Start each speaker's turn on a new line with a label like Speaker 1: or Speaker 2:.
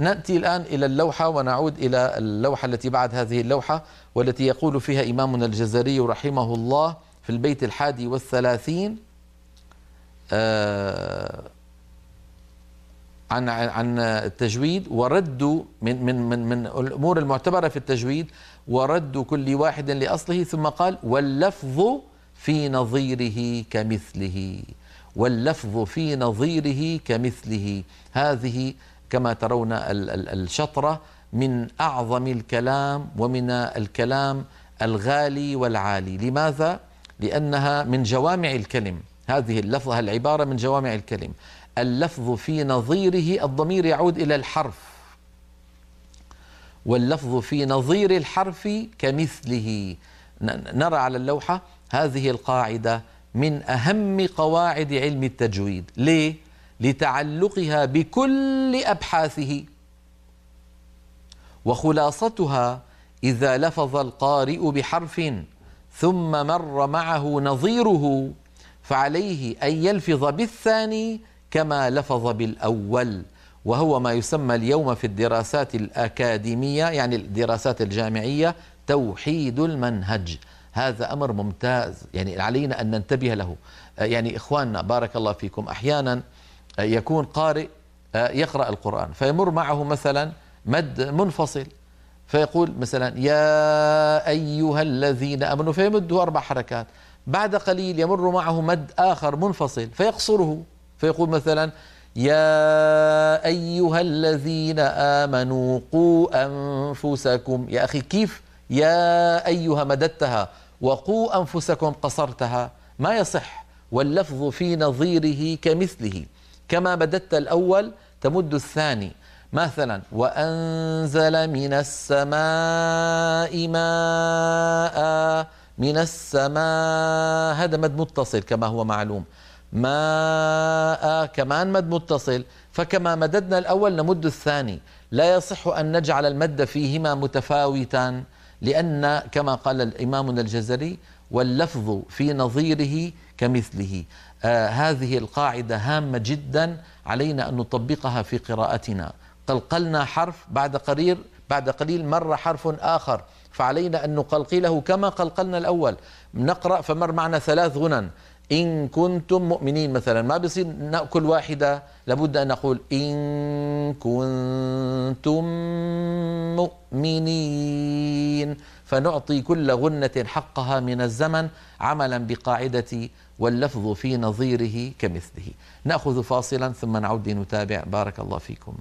Speaker 1: نأتي الآن إلى اللوحة ونعود إلى اللوحة التي بعد هذه اللوحة، والتي يقول فيها إمامنا الجزري رحمه الله في البيت 31 عن التجويد ورد من الأمور المعتبرة في التجويد ورد كل واحد لأصله، ثم قال واللفظ في نظيره كمثله. واللفظ في نظيره كمثله، هذه كما ترون الشطرة من أعظم الكلام ومن الكلام الغالي والعالي. لماذا؟ لأنها من جوامع الكلم. هذه اللفظة العبارة من جوامع الكلم. اللفظ في نظيره، الضمير يعود إلى الحرف، واللفظ في نظير الحرف كمثله. نرى على اللوحة هذه القاعدة من أهم قواعد علم التجويد. ليه؟ لتعلقها بكل أبحاثه، وخلاصتها إذا لفظ القارئ بحرف ثم مر معه نظيره فعليه أن يلفظ بالثاني كما لفظ بالأول، وهو ما يسمى اليوم في الدراسات الأكاديمية يعني الدراسات الجامعية توحيد المنهج. هذا أمر ممتاز، يعني علينا أن ننتبه له. يعني إخواننا بارك الله فيكم، أحيانا يكون قارئ يقرأ القرآن فيمر معه مثلا مد منفصل، فيقول مثلا يا أيها الذين آمنوا فيمده 4 حركات، بعد قليل يمر معه مد آخر منفصل فيقصره، فيقول مثلا يا أيها الذين آمنوا قوا أنفسكم. يا أخي كيف يا أيها مددتها وقوا أنفسكم قصرتها؟ ما يصح. واللفظ في نظيره كمثله، كما مددت الأول تمد الثاني. مثلا وأنزل من السماء ماء، من السماء هذا مد متصل كما هو معلوم، ماء كمان مد متصل، فكما مددنا الأول نمد الثاني. لا يصح أن نجعل المد فيهما متفاوتا، لأن كما قال إمامنا الجزري واللفظ في نظيره كمثله. هذه القاعدة هامة جدا، علينا أن نطبقها في قراءتنا. قلقلنا حرف بعد قليل مر حرف آخر، فعلينا أن نقلقله كما قلقلنا الأول. نقرأ فمر معنا 3 غنن، إن كنتم مؤمنين مثلا، ما بيصير نأكل واحدة، لابد أن نقول إن كنتم مؤمنين، فنعطي كل غنة حقها من الزمن عملا بقاعدة واللفظ في نظيره كمثله. نأخذ فاصلا ثم نعود لنتابع. بارك الله فيكم.